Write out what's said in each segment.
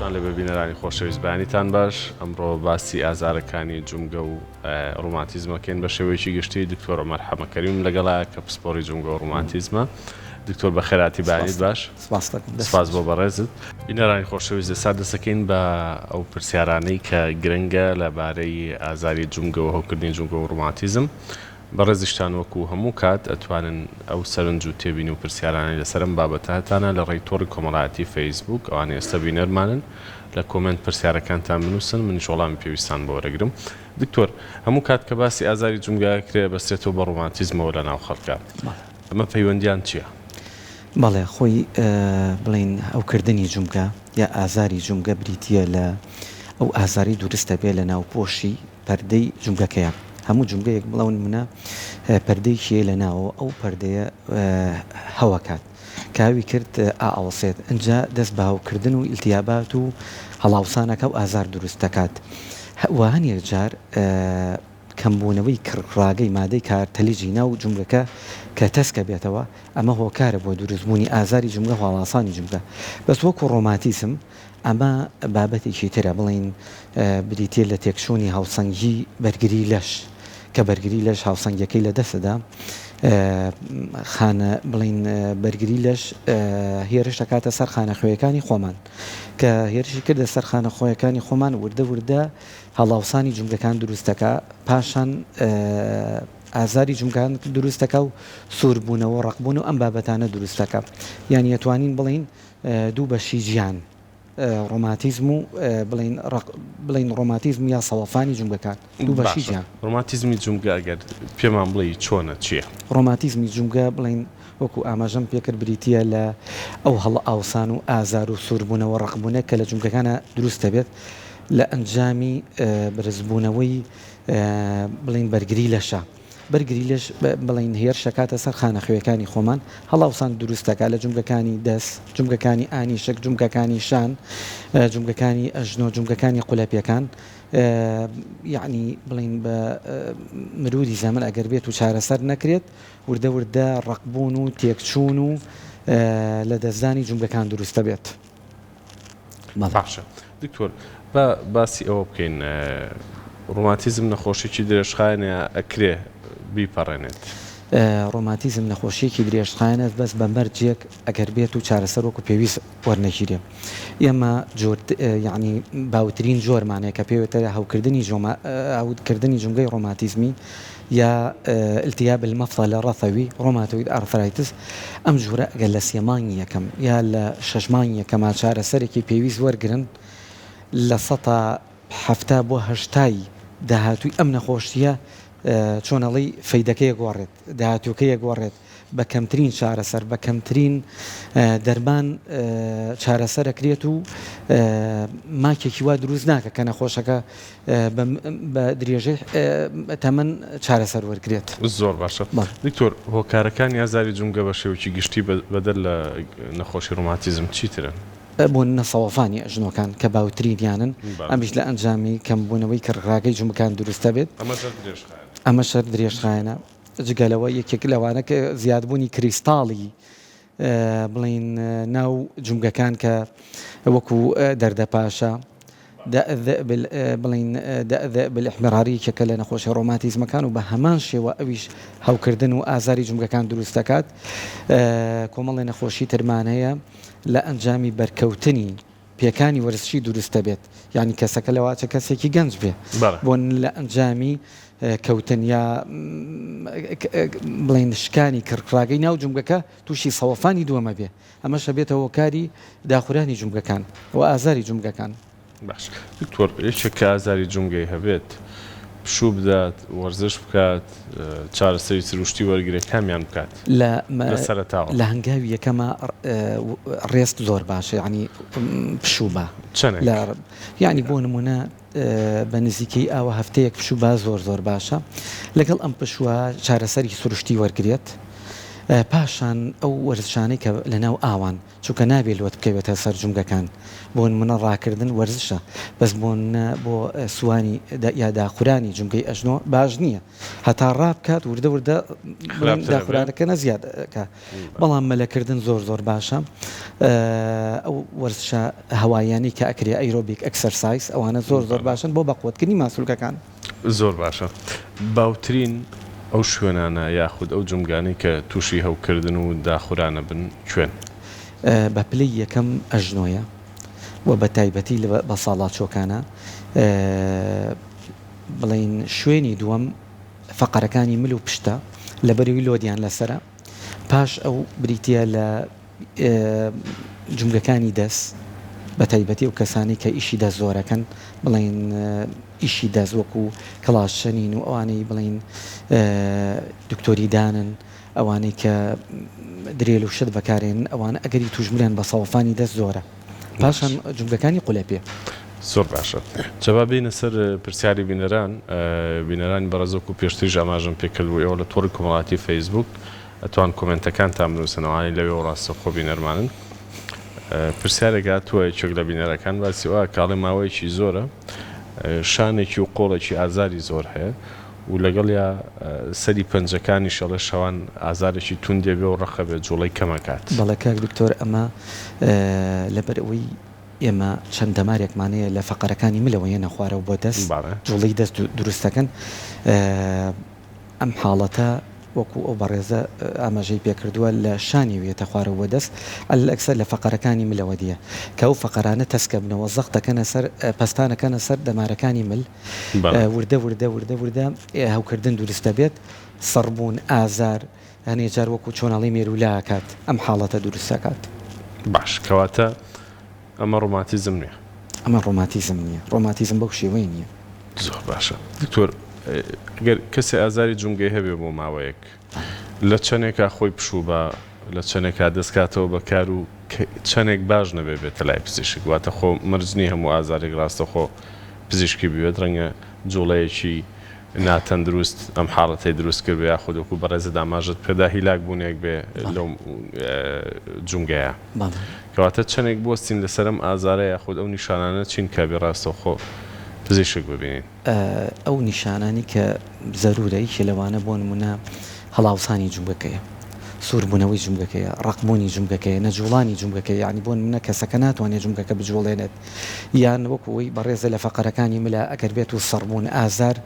ڕۆژتان لە ببینەرانی خۆشەویست بەیانیتان باش. ئەمڕۆ باسی ئازارەکانی جومگە و ڕۆماتیزمەکەین بە شێوەیەکی گشتی. دکتۆر عومەر حەمەکەریم لەگەڵا کە پسپۆڕی جومگە و ڕۆماتیزمە. دکتۆر بە خێراتی بەیانیت باش. سپاس بۆ بەڕێزت. بینەرانی خۆشەویست ئێستا دەسەکەین بە ئەو پرسیارانەی کە گرنگە لەبارەی ئازاری جومگە و هەوکردنی جومگە و ڕۆماتیزم. بەڕێزیشتان وەکو هەموو کات ئەتوانن ئەو سەرنج و تێبین و پرسیارانەی لەسەرم بابەتاتانە لە ڕێی تۆڕی کۆمەڵایەتی فەیسبوک ئەوانەی ئێستا بینەرمانن لە کۆمنت پرسیارەکانتان بنووسن، منیش وەڵامی پێویستان بۆ وەرەگرم. دکتۆر، هەموو کات کە باسی ئازاری جومگایە کرێ بەستێتەوە بە ڕۆماتیزمەوە لە ناو خەڵکە. ئەمە پەیوەندیان چییە؟ بەڵێ خۆی بڵین ئەوکردنی جومگە یا ئازاری جومگە بریتیە لە ئەو ئازاری دوورستە بێ لە ناوپۆشی پەردەی جومگەکەیە. هەموو جومگەیەک بڵاون منە پەردەیەکیە لە ناوە، ئەو پەردەیە هەواکات کاوی کرد ئاوەسێت ئەنجا دەست بە هەوکردن و ئیلتیابات و هەڵاوسانەکە و ئازار دروست دەکات. وهەنیەک جار کەمبوونەوەی کڕاگەی مادەی کارتەلیجی ناو جومگەکە کە تەسکە بێتەوە، ئەمە هۆکارە بۆ دروستبوونی ئازاری جومگە و هەڵاسانی جومگە. بەس وەکو ڕۆماتیزم ئەمە بابەتێکی ترە، بڵین بریتە لە تێکشۆنی هاوسەنگی بەرگری لەش کە بەرگری لەش هاوسەنگەکەی لە دەستەدا خانە بڵین بەرگری لەش هێرش دەکاتە سەر خانەخوێیەکانی خۆمان کە هێرشی کردە سەر خانەخۆیەکانی خۆمان وردە وردە هەڵاوسانی جومگەکان دروستەکە، پاشان ئازاری جومگان دروستەکە و سووربوونەوە ڕقبوون و ئەم بابەتانە دروستەکە. یان یەتوانین بڵین دوو بەشی ژیان ڕۆماتیزم و بڵین ڕۆماتیزم یا سەوەفانی جومگەکان دوو بەشی ژیان. ڕۆماتیزمی جومگە ئەگەر پێمان بڵێ چۆنە چییە؟ ڕۆماتیزمی جومگە بڵین وەکو ئاماژەم پێکرد بریتە لە ئەو هەڵ ئاوسان و ئازار و سووربوونەوە ڕقبوونە کە لە جومگەکانە دروستە بێت لە ئەنجامی برزبوونەوەی بڵین بەرگری لەشە. بەرگری لەش بڵین هێرشەکاتە سەر خانەخوێیەکانی خۆمان، هەڵاوسان دروستەکە لە جومگەکانی دەست، جومگەکانی ئانیشک، جومگەکانی شان، جومگەکانی ئەژنۆ، جومگەکانی قولەپیەکان. یعنی بڵین بە مرودی زەمن ئەگەر بێت و چارەسەر نەکرێت وردە وردە ڕقبوون و تێکچوون و لە دەستدانی جومگەکان دروستە بێت. باشە دکتۆر، بە باسی ئەوە بکەین ڕۆماتیزم نەخۆشیی درێژخایەنە ئەکرێ بیپەڕێنێت. ڕۆماتیزم نەخۆشیەکی درێژخایەنە بەس بە مەرجێک ئەگەر بێت و چارەسەر وەکو پێویست وەرنەگیرێ. ئێمە یعنی باوترین جۆرمانەیە کە پێوێتە هەوکردنی جومگەی ڕۆماتیزمی یا التیاب المفصل الرثوي ڕۆماتۆید ئارثرایتس. ئەم ژوورە ئەگەر لە سێمانگی یەکەم یا لە شەشمانگی یەکەمە چارەسەرێکی پێویست وەرگرن لە 70 بۆ 80 داهاتووی ئەم نەخۆشیە چۆنەڵی فەیدەکەیە گۆڕێت، داهاتووکەیە گۆڕێت بە کەمترین چارەسەر بە کەمترین دەرمان چارەسەرەکرێت و ماکێکی وا دروست ناکە کە نەخۆشەکە بە درێژەی تەمەن چارەسەر وەرگێت. زۆر باشە. دکتۆر، هۆکارەکانی ئازاری جومگە بە شێوەیەکی گشتی بەدەر لە نەخۆشی ڕۆماتیزم چیترن؟ بۆن نەسەوەفانی ئەژنۆکان کە باوترینیانن، ئەمیش لە ئەنجامی کەمبوونەوەی کڕاگەی جومگەکان دروستە بێت. ئەمە شەر درێژخایەنە جگەلەوە یەکێک لەوانە کە زیادبوونی کریستاڵی بڵین ناو جومگەکان کە وەکو دەردەپاشە بڵین بالإحمراری کە لە نەخۆشی ڕۆماتیزمەکان و بە هەمان شێوە ئەویش هەوکردن و ئازاری جومگەکان دروست دەکات. کۆمەڵی نەخۆشی ترمانەیە لە ئەنجامی بەرکەوتنی پێکانی وەرزشی دروستە بێت، یعنی کەسەکە لەواتە کەسێکی گەنج بێ بۆن لە ئەنجامی کەوتن یا بڵین شکانی کڕاگەی ناو جومگەکە تووشی سەوەفانی دووەمە بێ. ئەمەشە بێتە هۆکاری داخورانی جومگەکان و ئازاری جومگەکان. باش دکتۆر، یەکێک کە ئازاری جومگەی هەبێت پشوو بدات، وەرزش بکات، چارەسەری سروشتی وەرگێت، کامیان بکات لە سەرەتاوە؟ لە هەنگاوی یەکەمە ڕێست زۆر باشە، ینی پشوو بە یعنی بۆ نمونە بە نزیکەی ئاوە هەفتەیەک پشوو بە زۆر باشە. لەگەڵ ئەم پشووە چارەسەری سروشتی وەرگێت، پاشان ئەو وەرزشانەی کە لەناو ئاوان چونکە نابێت لۆت بکەوێتە سەر جونگەکان بۆن منە ڕاکردن وەرزشە بەس بۆ سوانی یا داخورانی جونگەی ئەژنۆ باش نییە هەتا ڕابکات وردە وردە داخورانەکە نەزیادکە بەڵام مەلەکردن زۆر باشە ئەو وەرزشە هەوایانی کە ئەکرێ ئەیرۆبیک ئەکسەرسایز ئەوانە زۆر باشن بۆ بەقوتکردنی ماسوولکەکان زۆر باشە باوترین ئەو شوێنانە یاخود ئەو جمگانی کە تووشی هەوکردن و داخورانە بن کوێن بە پلەی یەکەم ئەژنۆیە و بە تایبەتی بە ساڵاتچۆکانە بڵین شوێنی دووەم فەقەرەکانی مل و پشتە لە بەروی لۆدیان لەسرە پاش ئەو بریتە لە جملەکانی دەست بە تایبەتی و کەسانی کە ئیشی دەست زۆرەکەن بڵین ئیشی دەست وەکو کڵاشەنین و ئەوانەی بڵین دکتۆری دانن ئەوانەی کە درێل و شت بەکارێن ئەوانە ئەگەری توژمرێن بە ساوفانی دەست زۆرە پاشان جملەکانی قولەپێ زۆر باشە جەواب بینە سەر پرسیاری بینەرانی بەڕێزۆک و پێشتری ئاماژەم پێکردبوو ئێوە لە تۆڕی کۆمەڵاتی فەیسبوک ئەتوان کۆمنتەکان تا بنووسنەوەی لەوێ و ڕاستەخۆ بینەرمانن پرسیارێکا توە چێک لە بینەرەکان باسی وە کاڵێ ماوەیەکی زۆرە شانێکی و قۆڵێکی ئازاری زۆر هەیە و لەگەڵ یا سەری پەنجەکانی شەڵە شەوان ئازارێکی تون دێبێ و ڕەخە بێت جوڵەی کەمەکات بەڵێ کاک دکتۆر ئەمە لەبەر ئەوەی ئێمە چەند دەمارێکمانەیە لە فەقەرەکانی ملەوەیە نەخوارەوە بۆ دەست جوڵی دەست دروستەکەن ئەم حاڵەتە وەکو ئەو بەڕێزە ئاماژەی پێکردووە لە شانی وێتە خوارەوە دەست ئەکسەر لە فەقەرەکانی ملەوە دیە کە ئەو فەقەرانە تەسکەبنەوە زەق دەکەنە سەر پەستانەکەنە سەر دەمارەکانی مل وردە هەوکردن دروستە بێت سەڕبوون ئازار هەنێ جار وەکو چۆناڵی مێرولاکات ئەم حاڵەتە دروستەکات باش کەواتە ئەمە ڕۆماتیزم نییە ئەمە ڕۆماتیزم نییە ڕۆماتیزم بەو شێوەی نییە زۆر باشە دکتۆر ئەگەر کەسی ئازاری جونگەی هەبێ بۆ ماوەیەک لە چەندێکا خۆی پشوو بە لە چەندێکا دەستکاتەوە بەکار و چەندێک باش نەبێ بێتە لای پزیشک واتە خۆ مەرجنی هەموو ئازارێک ڕاستە خۆ پزیشکی بوێت ڕەنگە جوڵەیەکی ناتەن دروست ئەم حاڵەتی دروست کرد بە یاخودوەکو بەڕێزە داماژت پێدا هیلاک بوونێک بێ لەو جونگەیە کەواتە چەندێک بۆستین لەسەرم ئازارە یاخود ئەو نیشانانە چین کە بێ ڕاستە خۆ پزیشک ببینین ئەو نیشانانی کە زەرورەیەکی لەوانە بۆ نمونە هەڵاوسانی جومگەکەیە سووربوونەوەی جومگەکەیە ڕقبوونی جومگەکەیە نەجوڵانی جومگەکەی یعنی بۆ نمونە کەسەکە ناتوانێت جومگەکە بجوڵێنێت یان وەکوی بەڕێزە لە فەقەرەکانی ملا ئەگەر بێت و سەڕبوون ئازار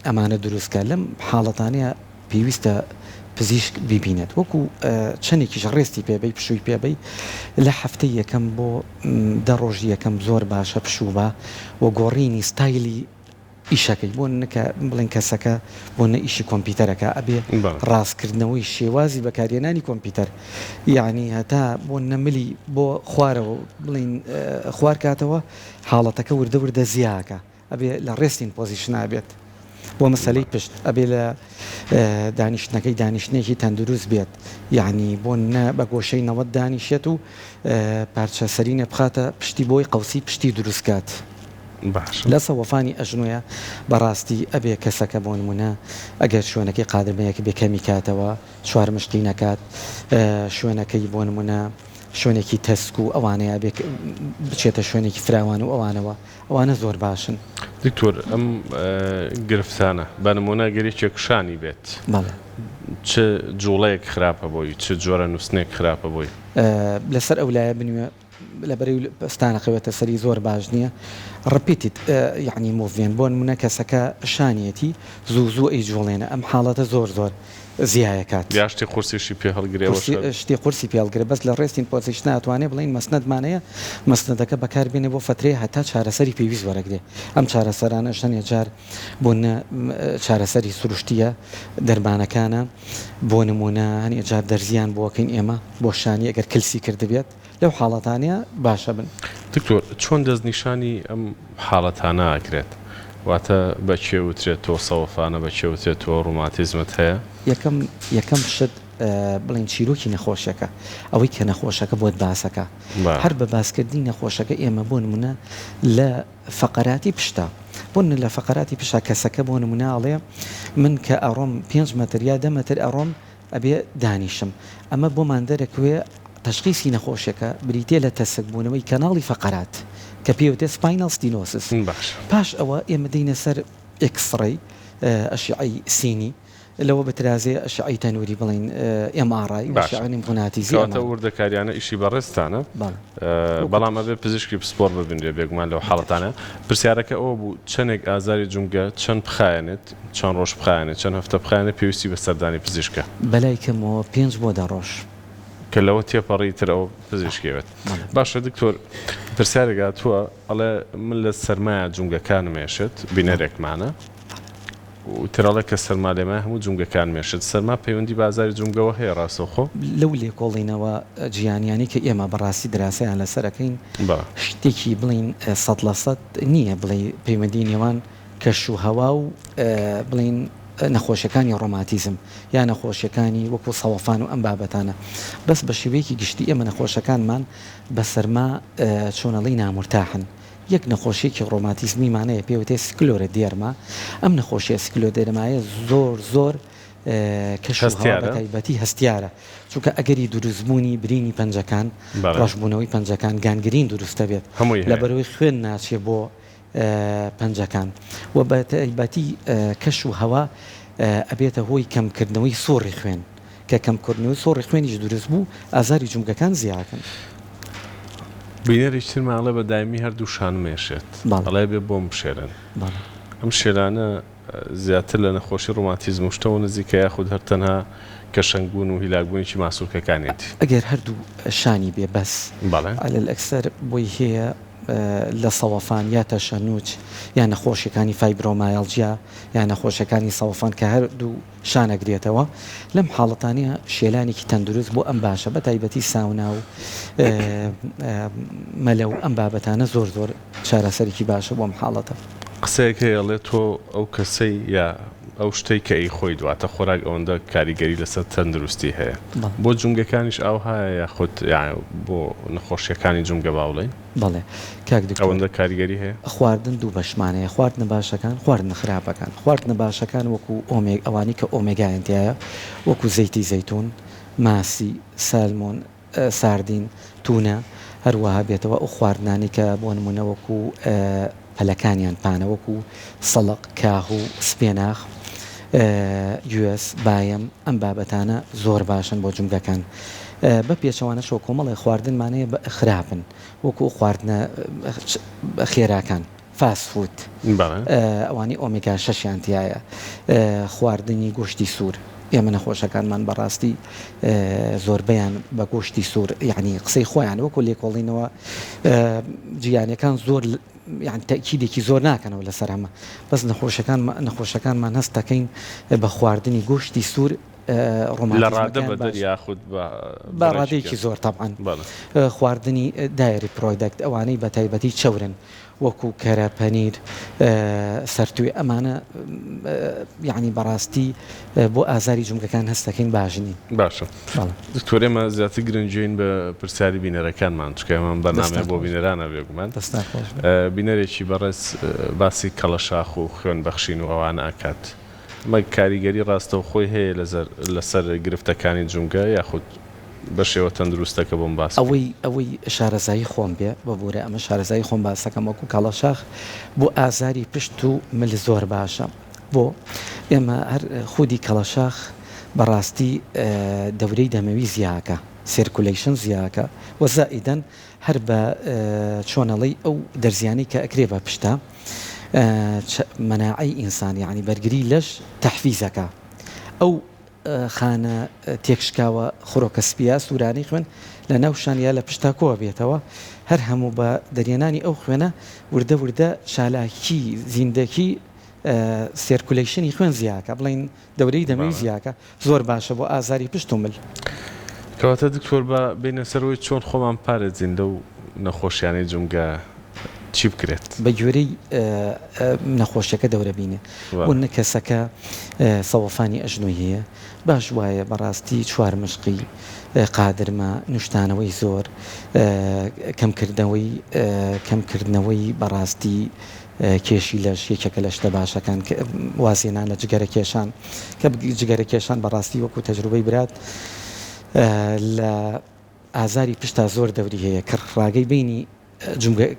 ئەمانە دروستکە لەم حاڵەتانەیە پێویستە پزیشک ببینێت وەکو چەندێکیش ڕێستی پێبەی پشووی پێبەی لە هەفتەی یەکەم بۆ دە ڕۆژی یەکەم زۆر باشە پشووبە و گۆڕینی ستایلی ئیشەکەی بۆ نەکە بڵێن کەسەکە بۆ نە ئیشی کۆمپیوتەرەکە ئەبێ ڕاستکردنەوەی شێوازی بەکارێنانی کۆمپیوتەر یعنی هەتا بۆ نەملی بۆ خوارەوە بڵین خوار کاتەوە حاڵەتەکە وردە زیاکە ئەبێ لە ڕێستین پۆزیشنا بێت بۆ مەسەلەی پشت ئەبێ لە دانیشتنەکەی دانیشتێکی تەندروست بێت یعنی بۆ بە گۆشەی نەوەت دانیشێت و پارچە سەرینە بخاتە پشتی بۆی قەوسی پشتی دروستکات لە سەوەفانی ئەژنۆیە بەڕاستی ئەبێ کەسەکە بۆ نمونە ئەگەر شوێنەکەی قادرمەیەکە بێکەمی کاتەوە چوار مشتی نەکات شوێنەکەی بۆ نمونە شوێنێکی تەسک و ئەوانەیە بچێتە شوێنێکی فراوان و ئەوانە زۆر باشن دکتۆر ئەم گرفتانە بە نمونە گەریچێک شانی بێت چ جوڵەیەک خراپە بۆی چ جۆرە نووسنێک خراپە بۆی لەسەر ئەولایە بنوێ لەبەرەوەی پستانە قەوێتە سەری زۆر باش نییە ڕپیتیت یعنی مۆڤێن بۆ نمونە کەسەکە شانیەتی زوو ئەی جوڵێنە ئەم حاڵەتە زۆر زیایەکات یاشتی قورسیشی پێ هەڵگرێەوە شتی قورسی پێڵگرێ بەس لە ڕێستین پۆزیشن ناتوانێت بڵین مەسنەدمانەیە مەسنەدەکە بەکاربێنێ بۆ فترێ هەتا چارەسەری پێویست وەرەگرێ ئەم چارەسەرانە شەنێ جار بۆ چارەسەری سروشتیە دەرمانەکانە بۆ نمونە هەنێ جار دەرزیان بۆکەین ئێمە بۆ شانی ئەگەر کلسی کردبێت لەو حاڵەتانەیە باشە بن دکتۆر چۆن دەستنیشانی ئەم حاڵەتانە ئاگرێت واتە بەچێوترێت تۆ سەوەفانە بەچێوترێت تۆ ڕوماتیزمت هەیە یەکەم شت بڵین چیرۆکی نەخۆشەکە ئەوەی کە نەخۆشەکە بۆت باسەکە هەر بە باسکردنی نەخۆشەکە ئێمە بۆ نمونە لە فەقەراتی پشتا بۆن لە فەقەراتی پشتا کەسەکە بۆ نموناڵێ من کە ئەڕۆم 5 مەتر یا 10 مەتر ئەڕۆم ئەبێ دانیشم ئەمە بۆمان دەرەکوێ تشخیصی نەخۆشیەکە بریتێ لە تەسەکبوونەوەی کەناڵی فەقەرات کە پێوتێ سپاینال ستینۆسس پاش ئەوە ئێمە دەینە سەر ئێکسڕەی ئەشعەی سینی لەوە بەترازێ ئەشعەی تەنووری بڵین MRI ئەشعەی مغناطیسی کەواتە وردەکاریانە ئیشی بەڕێستانە بەڵام ئەبێ پزیشکی پسپۆر ببینرێ بێگومان لەو حاڵەتانە پرسیارەکە ئەوە بوو چەندێک ئازاری جونگە چەند بخایەنێت چەند ڕۆژ بخایەنێت چەند هەفتە بخایەنێت پێویستی بە سەردانی پزیشکە بەلای کەمەوە 5 بۆ 10 ڕۆژ کە لەوە تێپەڕیتر ئەو پزیشکێوێت باشە دکتۆر پرسیارێک هاتووە ئەڵێ من لە سەرمایە جونگەکانم مێشت بینەرێکمانە وترەڵە کە سەرما لێمە هەموو جونگەکان مێشت سەرما پەیوەندی بازاری جونگەوە هەیە ڕاستەوخۆ لەو لێکۆڵینەوە جیهانیانی کە ئێمە بەڕاستی دراسەیان لەسەرەکەین شتێکی بڵین 100% نییە بڵێ پەیوەندی نێوان کەش و هەوا و بڵین نەخۆشیەکانی ڕۆماتیزم یان نەخۆشیەکانی وەکو سەوەفان و ئەم بابەتانە بەس بە شێوەیەکی گشتی ئێمە نەخۆشەکانمان بە سەرما چۆنەڵی نامورتاحن یەک نەخۆشیێکی ڕۆماتیزمیمانەیە پێوتێ سکلۆرە دێرما ئەم نەخۆشیە سکلۆ دێرمایە زۆر کەشتایبەتی هەستیارە چونکە ئەگەری دروستبوونی برینی پەنجەکان ڕەشبوونەوەی پەنجەکان گانگرین دروستە بێت لە بەرەوەی خوێن ناچێ بۆ پەنجەکان و بە تایبەتی کەش و هەوا ئەبێتە هۆی کەمکردنەوەی سۆڕی خوێن کە کەمکردنەوەی سۆڕی خوێنیش دروست بوو ئازاری جونگەکان زیاکەن بینەرێکتر ماڵە بە دایمی هەردوو شان مێشێت بەڵای بێ بۆم بشێرن ئەم شێرانە زیاتر لە نەخۆشی ڕۆماتیزم و شتەوە نزیکە یاخود هەر تەنها کەشەنگبوون و هیلاکبوونیی ماسوولکەکانێتی ئەگەر هەردوو شانی بێ بەس على الأكثر بۆی هەیە لە سەوەفان یا تەشەنووج یان نەخۆشیەکانی فایبرۆمایالجیا یان نەخۆشیەکانی سەوەفان کە هەردوو شانەگرێتەوە لەم حاڵەتانە شێلانێکی تەندروست بۆ ئەم باشە بە تایبەتی ساونا و مەلە و ئەم بابەتانە زۆر چارەسەرێکی باشە بۆ ئەم حاڵەتە قسەیەکە ئەڵێ تۆ ئەو کەسەی یا ئەو شتەی کە ئەی خۆی دواتە خۆراک ئەوەندە کاریگەری لەسەر تەندروستی هەیە بۆ جونگەکانیش ئەو هەیە یاخود بۆ نەخۆشیەکانی جونگە باوڵێن بەڵێ کاک ئەوەندە کاریگەری هەیە خواردن دوو بەشمانەیە خواردنە باشەکان خواردنە خراپەکان خواردنە باشەکان وەکو ئەوانی کە ئۆمێگایەنتیایە وەکو زەیتی زەیتون ماسی سالمۆن ساردین تونە هەروەها بێتەوە ئەو خواردنانی کە بۆ نمونە وەکو پەلەکانیان پانە وەکو سەڵق کاهو و سپێناخ گوێس بایم ئەم بابەتانە زۆر باشن بۆ جونگەکان بە پێچەوانە شۆ کۆمەڵی خواردنمانەیە بە خراپن وەکو خواردنە خێراکان فاسفوت ئەوانی ئۆمێگا 6یانتیایە خواردنی گۆشتی سوور ئێمە نەخۆشەکانمان بەڕاستی زۆربیان بە گۆشتی سوور یعنی قسەی خۆیان وەکو لێکۆڵینەوە جیهانیەکان زۆر یان تەکیدێکی زۆر ناکەنەوە لەسەر ئەمە بەس نەخۆشەکانمان هەست دەکەین بە خواردنی گۆشتی سوور بە ڕادەیەکی زۆر تەبعاً خواردنی دایری پرۆدەکت ئەوانەی بە تایبەتی چەورن وەکو کەرە پەنیر سەرتوێ ئەمانە یعنی بەڕاستی بۆ ئازاری جونگەکان هەستەکەین باشنی باشە دکتۆرێمە زیاتر گرنگجوین بە پرسیاری بینەرەکانمان چکەمان بەنامە بۆ بینەرانە بێگومان بینەرێکی بەڕێز باسی کەڵەشاخ و خوێن بەخشین و ئەوانە ئاکات مە کاریگەری ڕاستەو خۆی هەیە لەسەر گرفتەکانی جونگە یاخود بە شێوە تەندروستەکە بۆم باس ئەوەی شارەزایی خۆم بێ بە بورە ئەمە شارەزایی خۆم باسەکەم وەکو کەڵەشاخ بۆ ئازاری پشت و مل زۆر باشە بۆ ئێمە هەر خودی کەڵەشاخ بەڕاستی دەورەی دەمەوی زیاکە سیرکولیشن زیاکە وەزائیدەن هەر بە چۆنەڵی ئەو دەرزیانی کە ئەکرێ بە پشتە مناعی ئینسان یعنی بەرگری لەش تەحفیزەکە ئەو خانە تێکشکاوە خۆرۆکە سپیا سوورانی خوێن لە ناوشانیا لە پشتاکۆوە بێتەوە هەر هەموو بە دەریێنانی ئەو خوێنە وردە شالاکی زیندەکی سیرکولیشنی خوێن زیاکە بڵین دەورەی دەمەوی زیاکە زۆر باشە بۆ ئازاری پشت و مل کەواتە دکتۆر بە بینە سەرەوەی چۆن خۆمان پارێزین لەو نەخۆشیانەی جونگە چی بکرێت بە گوێرەی نەخۆشیەکە دەورە بینێ بۆ کەسەکە سەوەفانی ئەژنۆییە باش وایە بەڕاستی چوار مشقی قادرمە نوشتانەوەی زۆر کەمکردنەوەی بەڕاستی کێشی لەش یەکێکە لە شتە باشەکان وازێنان لە جگەرە کێشان کە جگەرە کێشان بەڕاستی وەکو تەجروبەی برات لە ئازاری پشتا زۆر دەوری هەیە کە ڕاگەی بینی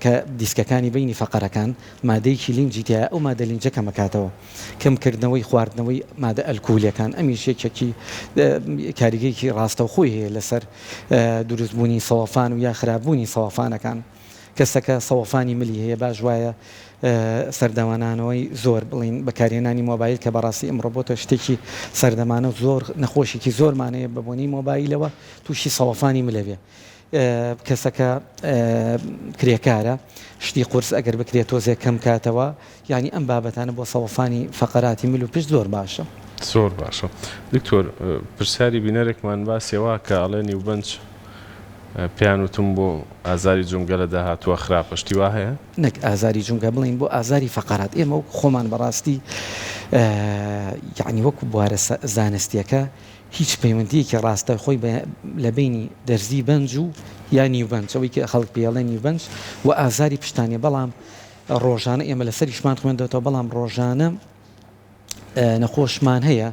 کە دیسکەکانی بینی فەقەرەکان مادەیەکی لینجیتیە ئەو مادە لینجەکە مەکاتەوە کەمکردنەوەی خواردنەوەی مادە ئەلکولیەکان ئەمیش یەکێکی کاریگەیەکی ڕاستە و خۆی هەیە لەسەر دروستبوونی سەوەفان و یا خراپبوونی سەوەفانەکان کەسەکە سەوەفانی ملی هەیە باش وایە سەردەمانانەوەی زۆر بڵین بەکارهێنانی مۆبایل کە بەڕاستی ئەمڕۆ بۆتە شتێکی سەردەمانە و زۆر نەخۆشێکی زۆرمانەیە بەبوونی مۆبایلەوە تووشی سەوەفانی ملەوێ کەسەکە کرێکارە شتی قورس ئەگەر بکرێت تۆزێک کەم کاتەوە یعنی ئەم بابەتانە بۆ سەوەفانی فەقەراتی مل و پشت زۆر باشە زۆر باشە دکتۆر پرسیاری بینەرێکمان باسیەوە کە ئەڵێ نیوبەنج پیان وتم بۆ ئازاری جونگە لە داهاتووە خراپەشتی وا هەیە نەک ئازاری جونگە بڵین بۆ ئازاری فەقەرات ئێمە و خۆمان بەڕاستی یعنی وەکو بوارە زانستیەکە هیچ پەیوەندیەکی ڕاستە خۆی لە بینی دەرزی بەنج و یا نیوبەنج ئەوەی کە خەڵک پێڵێ نیوبەنج و ئازاری پشتانێ بەڵام ڕۆژانە ئێمە لە سەریشمان خوێندەوە بەڵام ڕۆژانە نەخۆشمان هەیە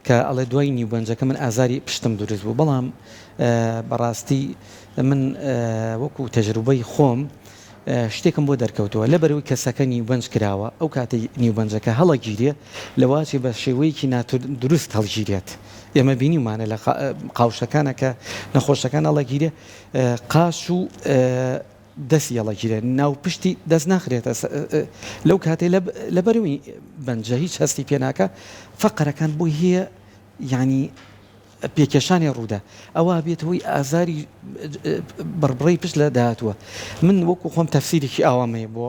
کە ئەڵێ دوای نیوبەنجەکە من ئازاری پشتم دروست بوو بەڵام بەڕاستی من وەکو تەجروبەی خۆم شتێکم بۆ دەرکەوتەوە لە بەرەوەی کەسەکە نیوبەنج کراوە ئەو کاتی نیوبەنجەکە هەڵەگیرێ لەواچی بە شێوەیەکی دروست هەڵگیرێت ئێمە بینیمانە لە قاوشەکانە کە نەخۆشەکان هەڵەگیرێ قاش و دەستی هەڵەگیرێت ناو پشتی دەست ناخرێتە لەو کاتێ لە بەرەوەی بەنجە هیچ هەستی پێناکە فەقەرەکان بۆی هەیە یعنی پێکێشانی ڕوودا ئەوە بێتەوەی ئازاری بڕبڕی پشت لە داهاتووە من وەکو خۆم تەفسیرێکی ئاوامەیە بۆ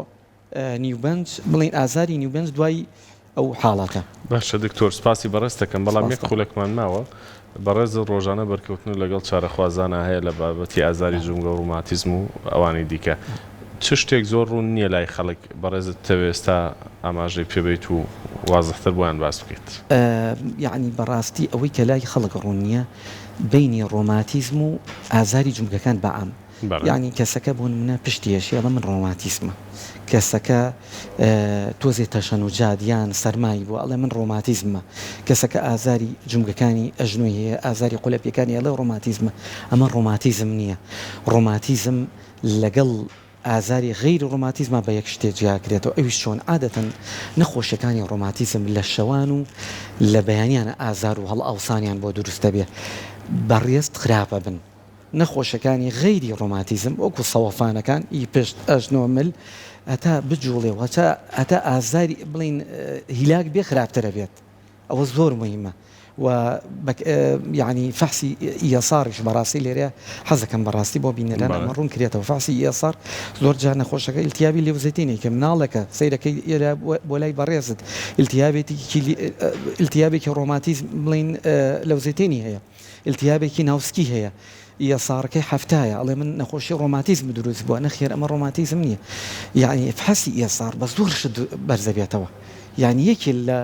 نیوبەنج بڵین ئازاری نیوبەنج دوای ئەو حاڵاتە باشە دکتۆر سپاسی بەڕێز دەکەم بەڵام یەک خولێکمان ماوە بەڕێز ڕۆژانە بەرکەوتن لەگەڵ چارەخوازانە هەیە لە بابەتی ئازاری جونگە و ڕوماتیزم و ئەوانی دیکە چ شتێک زۆر ڕوون نییە لای خەڵک بەڕێزت تەوێستا ئاماژەی پێبێت و وازەختر بۆیان باس بکەیت یعنی بەڕاستی ئەوەی کە لای خەڵک ڕوون نییە بینی ڕۆماتیزم و ئازاری جونگەکان بەعام یعنی کەسەکە بۆ منە پشتیەشی ئەڵە من ڕۆماتیزمە کەسەکە تۆزێ تەشەن و جادیان سەرمایی بوو ئەڵێ من ڕۆماتیزمە کەسەکە ئازاری جونگەکانی ئەژنۆی هەیە ئازاری قولەپیەکانی ئەڵێ ڕۆماتیزمە ئەمە ڕۆماتیزم نییە ڕۆماتیزم لەگەڵ ئازاری غیر ڕۆماتیزمە بە یەک شتێ جیاکرێتەوە ئەویش چۆن عادەتەن نەخۆشیەکانی ڕۆماتیزم لە شەوان و لە بەیانیانە ئازار و هەڵ ئاوسانیان بۆ دروستە بێ بەڕێست خراپە بن نەخۆشەکانی غیری ڕۆماتیزم وەکو سەوەفانەکان ئی پشت ئەژنۆ مل ئەتا بجوڵێەوە ئەتا ئازاری بڵین هیلاک بێ خراپترە بێت ئەوە زۆر مهمە و یعنی فحسی یاساریش بەڕاستی لێرە حەزەکەم بەڕاستی بۆ بینەران ئەمە ڕوون کرێتەوە فحسی یاسار زۆر جار نەخۆشەکە ئیلتیابی لێوزەتینی کە مناڵەکە سەیرەکەی بۆ لای بەڕێزت ئیلتیابێکی ڕۆماتیزم بڵین لەوزەتینی هەیە ئیلتیابێکی ناوسکی هەیە یاسارەکەی هەفتایە ئەڵێ من نەخۆشی ڕۆماتیزم دروست بووە نەخێر ئەمە ڕۆماتیزم نییە یعنی فحسی یاسار بە زۆر شت بەرزەبێتەوە یعنی یەکی لە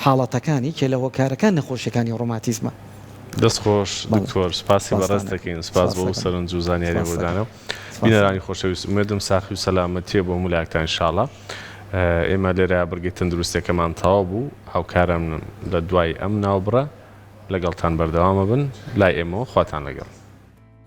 حاڵەتەکانی کە لە هۆکارەکان نەخۆشیەکانی ڕۆماتیزمە دەستخۆش دکتۆر سپاسی بەڕێز دەکەین سپاس بۆ سەرنج و زانیاری بۆدانە بینەرانی خۆشەویست ئومێدم ساخی و سەلامەتیە بۆ مولایەکتان ئینشاڵڵا ئێمە لێرە بەرگی تەندروستیەکەمان تەواو بوو هاوکارم لە دوای ئەم ناوبڕە لەگەڵتان بەردەوامە بن لای ئێمەوە خواتان لەگەڵ